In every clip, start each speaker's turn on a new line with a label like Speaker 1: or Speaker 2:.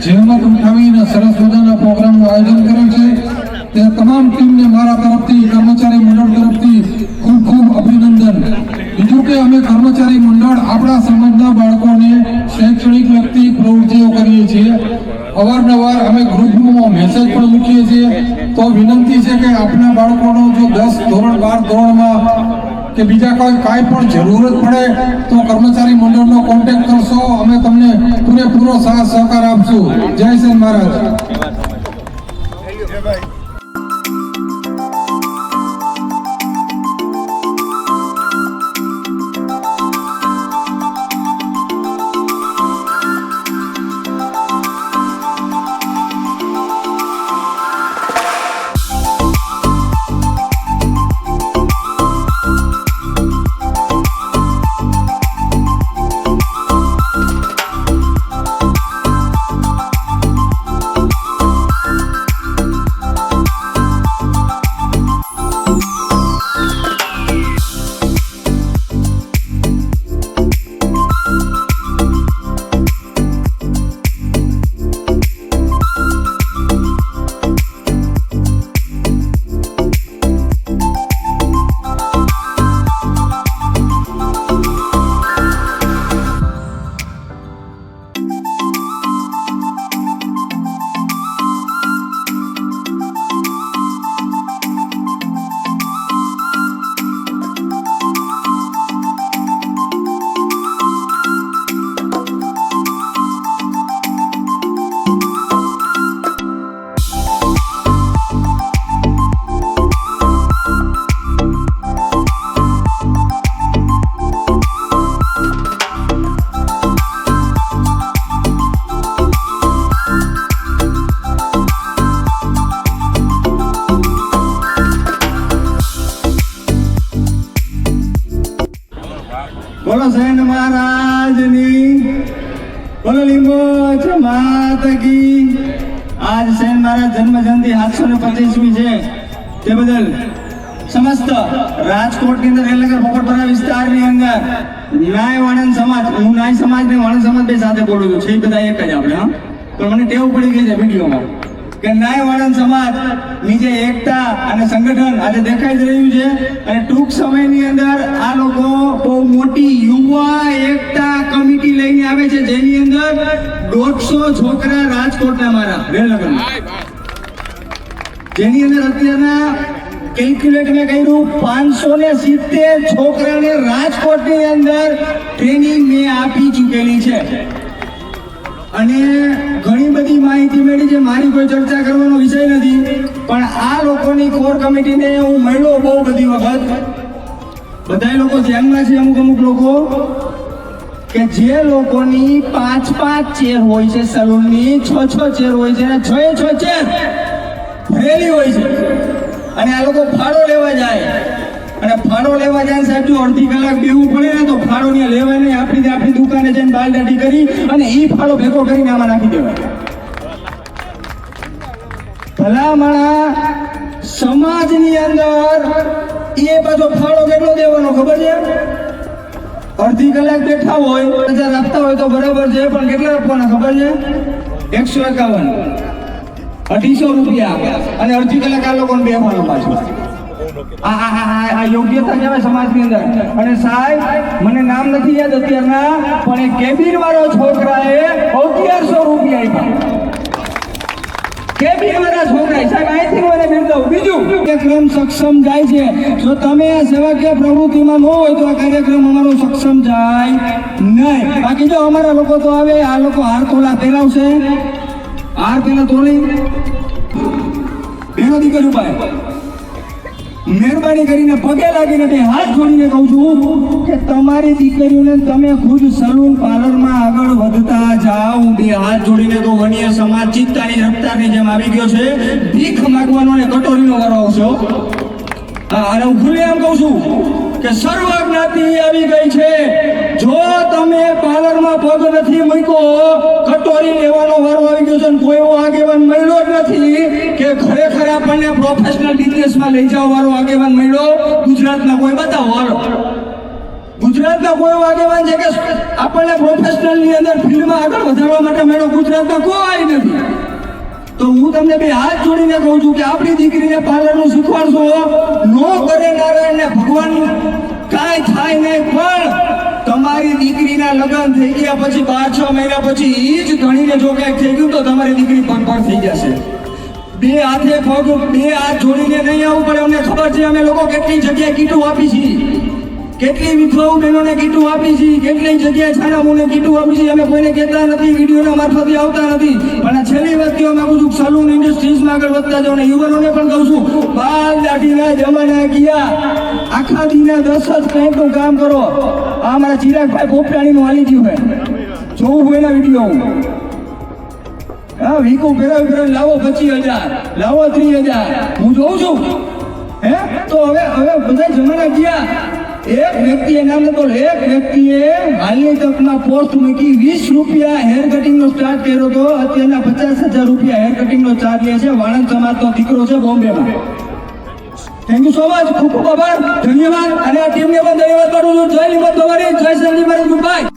Speaker 1: જહેમત ઉઠાવીને સરસ મજાના પ્રોગ્રામનું આયોજન કર્યું છે તે તમામ ટીમને મારા તરફથી કર્મચારી મંડળ તરફથી ખૂબ ખૂબ અભિનંદન। બીજું કે અમે કર્મચારી મંડળ આપણા સમાજના બાળકોને શૈક્ષણિક લગતી પ્રવૃત્તિઓ કરીએ છીએ। અવારનવાર અમે ગ્રુપમાં મેસેજ પણ મૂકીએ છીએ। તો વિનંતી છે કે આપણા બાળકોનો જો 10 ધોરણ 12 ધોરણમાં કે બીજા કાંઈ પણ જરૂરત પડે તો કર્મચારી મંડળનો કોન્ટેક્ટ કરશો, અમે તમને પૂરેપૂરો સાથ સહકાર આપશું। જય સેન મહારાજ।
Speaker 2: बोलो सेन महाराजनी, बोलो लिंगोच मात की। आज सेन महाराज जन्म जयंती 725મી છે તે બદલ સમસ્ત રાજકોટ ની અંદર રેલનગર પોપટપરા વિસ્તારની અંદર ન્યાય વાણંદ સમાજ, હું ન્યાય સમાજ ને વાણંદ સમાજ બે સાથે બોલું છું, છે બધા એક જ આપણે। પણ મને ટેવ પડી ગઈ છે વિડીયોમાં કે ન્યાય વાણંદ સમાજ ની જે એકતા અને સંગઠન આજે દેખાઈ જ રહ્યું છે અને ટૂંક સમયની અંદર આ લોકો બહુ મોટી યુવા એકતા કમિટી લઈને આવે છે જેની અંદર 150 છોકરા રાજકોટના મારા રેલનગરમાં, જેની અંદર અત્યારના કેલ્ક્યુલેટ મેં કર્યું 570 છોકરાને રાજકોટની અંદર ટ્રેનિંગ મેં આપી ચૂકેલી છે અને ઘણી બધી માહિતી મળી છે। મારી કોઈ ચર્ચા કરવાનો વિષય નથી, પણ આ લોકોની કોર કમિટીને હું મળ્યો બહુ બધી વખત। બધા લોકો ધ્યાનમાં છે અમુક લોકો કે જે લોકોની 5-5 ચેર હોય છે, સલૂનની 6-6 ચેર હોય છે અને 6-6 ચેર ભરેલી હોય છે અને આ લોકો ફાળો લેવા જાય અને ફાળો લેવા જાય સાહેબ, જો અડધી કલાક બેવું પડે ને તો ફાળો ને લેવાય નહીં, આપણી દુકાને જઈને બાલદાટી કરી અને ઈ ફાળો ભેગો કરીને આમાં નાખી દેવાય। ભલામણા સમાજની અંદર એ પાછો ફાળો કેટલો દેવાનો ખબર છે? અડધી કલાક બેઠા હોય 1000 આપતા હોય તો બરાબર છે, પણ કેટલા આપવાના ખબર છે? 151, 250 રૂપિયા અને અડધી કલાક આ લોકોને બેવાનું પાછું। આ યોગ્યતા કહેવાય સમાજની અંદર। અને સાહેબ મને નામ નથી યાદ અત્યારના, પણ એ કેબિન વાળો છોકરાએ 1100 રૂપિયા આપ્યા। કેબિન વાળા છોકરાએ સાહેબ અહીંથી મને બિરદાવું। બીજું કાર્યક્રમ સક્ષમ જાય છે, જો તમે આ સેવાકીય પ્રવૃત્તિમાં ન હોય તો આ કાર્યક્રમ અમારો સક્ષમ જાય નહીં। બાકી જો અમારા લોકો તો આવે, આ લોકો હાર તોલા પહેરાવશે, હાર પેલા તોલી બેનો દીકરી ભાઈ મહેરબાની કરીને પગે લાગીને બે હાથ જોડીને કહું છું કે તમારી દીકરીઓને તમે ખુદ સલૂન પાર્લરમાં આગળ વધતા જાઓ। હું બે હાથ જોડીને કહું, વન્ય સમાજ ચિત્તાની રફતારની જેમ આવી ગયો છે, ભીખ માગવાનો અને કટોરીનો વારો આવશો। અને હું ખુલ્લે એમ કહું છું કે સર્વ જ્ઞાતિ આવી ગઈ છે। જો તમે પાર્લરમાં પગ નથી મૂક્યો, કટોરી લેવાનો વારો આવી ગયો છે અને કોઈ એવો આગેવાન મળ્યો જ નથી કે ખરેખર આપણને પ્રોફેશનલ બિઝનેસમાં લઈ જવા વાળો આગેવાન મળ્યો ગુજરાતમાં, કોઈ બતાવો હાલો। ગુજરાતના કોઈ એવો આગેવાન છે કે આપણને પ્રોફેશનલની અંદર ફિલ્ડમાં આગળ વધારવા માટે મેળો ગુજરાતમાં કોઈ નથી. તો હું તમને બે હાથ જોડીને કહું છું કે આપણી દીકરીને પાર્લરનું શીખવાડશો, નો કરે નારાયણને ભગવાન કાંઈ થાય નહીં, પણ તમારી દીકરીના લગ્ન થઈ ગયા પછી 5-6 મહિના પછી ઈ જ ધણીને જો કાંઈક થઈ ગયું તો તમારી દીકરી પગ થઈ જશે. બે હાથ જોડીને નહીં આવવું પડે. અમને ખબર છે અમે લોકો કેટલી જગ્યાએ કીટું આપી છીએ, કેટલી વિધવાઓ બહેનોને કીટું આપી છીએ, કેટલી જગ્યાએ છાનામુને કીટું આપી છીએ. અમે કોઈને કહેતા નથી, વિડીયોના મારફતે આવતા નથી, પણ આ છેલ્લી વાત કહેવા માંગુ છું, સલૂન ઇન્ડસ્ટ્રીઝમાં આગળ વધતા જાઓ ને યુવાનોને પણ કહું છું, બાલ દાઢીના જમાના ગયા, આખા દીના 10 જ ક્લાયન્ટનું કામ કરો. આ મારા ચિરાગભાઈ પોપટાણીનું હાલી ગયું હોય, જોવું હોય એના વિડીયો. હા, વીકુ ફેરવી લાવો 25,000, લાવો 30,000, હું જોઉં છું. હે તો હવે બધા જમાના ગયા. એક વ્યક્તિએ નામ નતો, એક વ્યક્તિએ હાલની તકમાં પોસ્ટ મૂકી 20 રૂપિયા હેર કટિંગનો સ્ટાર્ટ કર્યો હતો. અત્યારના 50,000 રૂપિયા હેર કટિંગનો ચાર્જ લે છે. વાણંદ સમાજનો દીકરો છે બોમ્બેમાં. થેન્ક યુ સો મચ, ખૂબ ખૂબ આભાર, ધન્યવાદ. અને આ ટીમને પણ ધન્યવાદ કરું છું. જય લિંગત ભવાની, જય સંજીવ મહારાજ, ગુડ બાય.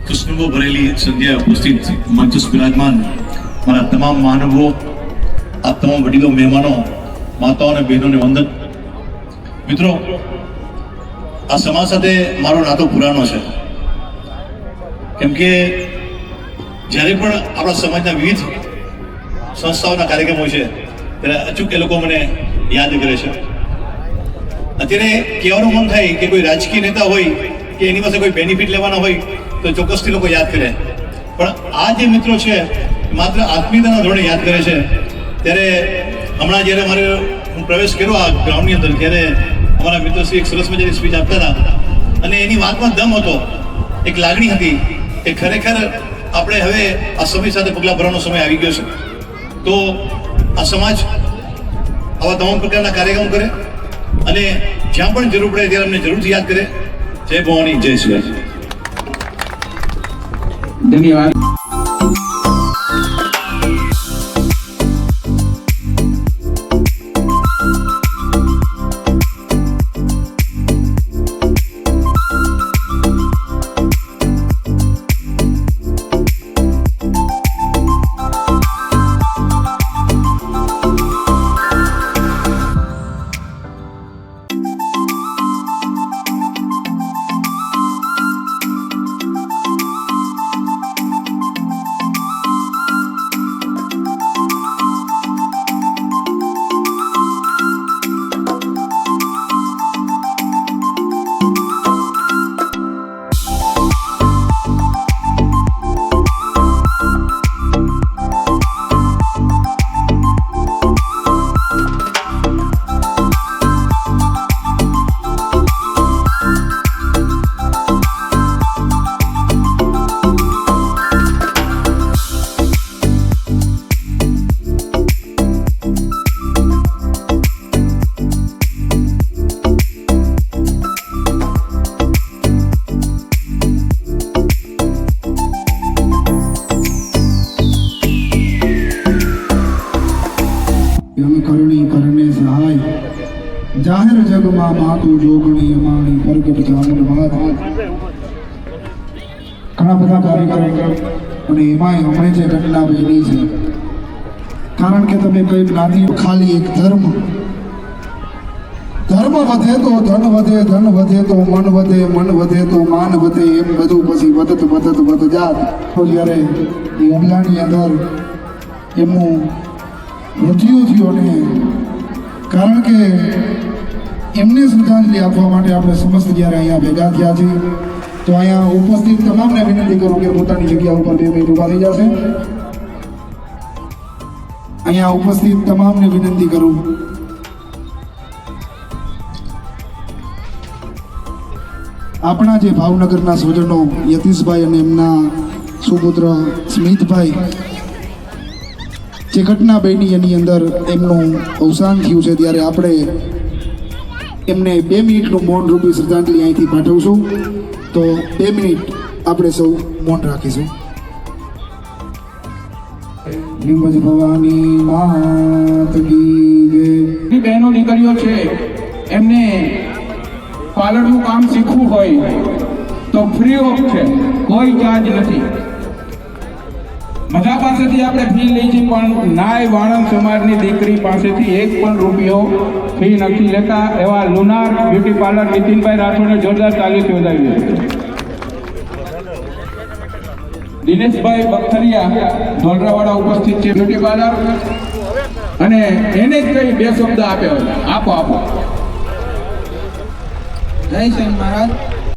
Speaker 3: કૃષ્ણવો ભરેલી સંધ્યા ઉપસ્થિત મંચસ્થ બિરાજમાન મારા તમામ મહાનુભાવો, આ તમામ વડીલો, મહેમાનો, માતાઓ અને બહેનોને વંદન. મિત્રો, આ સમાજ સાથે મારો નાતો પુરાણો છે, કેમ કે જ્યારે પણ આપણા સમાજના વિવિધ સંસ્થાઓના કાર્યક્રમો છે ત્યારે અચૂક એ લોકો મને યાદ કરે છે. અત્યારે કહેવાનું મન થાય કે કોઈ રાજકીય નેતા હોય કે એની પાસે કોઈ બેનિફિટ લેવાના હોય તો ચોક્કસથી લોકો યાદ કરે, પણ આ જે મિત્રો છે માત્ર આત્મીયતાના ધોરણે યાદ કરે છે. ત્યારે હમણાં જ્યારે હું પ્રવેશ કર્યો આ ગ્રાઉન્ડની અંદર, ત્યારે અમારા મિત્રશ્રી એક સરસ મજાની સ્પીચ આપતા હતા અને એની વાતમાં દમ હતો, એક લાગણી હતી કે ખરેખર આપણે હવે આ સમય સાથે પગલાં ભરવાનો સમય આવી ગયો છે. તો આ સમાજ આવા તમામ પ્રકારના કાર્યક્રમ કરે અને જ્યાં પણ જરૂર પડે ત્યારે અમને જરૂરથી યાદ કરે. જય ભવાની, જય શિવાજી.
Speaker 2: ધન્યવાદ.
Speaker 1: કરણી કરને સહાય જાહેર જગમાં માતું જોગણી અમાણી પ્રગટ જામુન વાત. ઘણા બધા કાર્યક્રમ અને એમાંય હમણે જે ઘટના બની છે, કારણ કે તમે કઈ જ્ઞાતિ ખાલી એક ધર્મ વધે તો ધન વધે, ધન વધે તો મન વધે, મન વધે તો માન વધે, એમ બધું પછી વધત જાત. તો જ્યારે એ હુમલાની અંદર એમનું મૃત્યુ થયું અને કારણ કે એમને શ્રદ્ધાંજલિ આપવા માટે આપણે સમસ્ત જ્યારે અહીંયા ભેગા થયા છીએ, તો અહીંયા ઉપસ્થિત તમામને વિનંતી કરું કે પોતાની જગ્યા ઉપર 2 મિનિટ ઊભા થઈ જશે. અહીંયા ઉપસ્થિત તમામને વિનંતી કરું
Speaker 4: આપણા જે ભાવનગરના સ્વજનો યતીશભાઈ અને એમના સુપુત્ર સ્મિતભાઈ જે ઘટના બની એની અંદર એમનું અવસાન થયું છે, ત્યારે આપણે એમને 2 મિનિટનું મૌન રૂપી શ્રદ્ધાંજલિ અહીંથી પાઠવશું. તો 2 મિનિટ આપણે સૌ મૌન રાખીશું. નિમજ ભવાની માત કી જય.
Speaker 5: બહેનો દીકરીઓ છે એમને પાર્લરનું કામ શીખવું હોય તો ફ્રી ઓફ છે, કોઈ ચાર્જ નથી. બધા પાસેથી આપણે ફી લઈ છીએ, પણ નાય વાણંદ સમાજની દીકરી પાસેથી 1 પણ રૂપિયો ફી નથી લેતા. એવા લુનાર બ્યુટી પાર્લર નીતિનભાઈ રાઠોડને જોરદાર તાલીથી વધાવી છે. દિનેશભાઈ બખતરિયા ધોલરાવાડા ઉપસ્થિત છે બ્યુટી પાર્લર, અને એને જ કઈ 2 શબ્દ આપ્યો. આપો.
Speaker 2: જય શ્રી મહારાજ.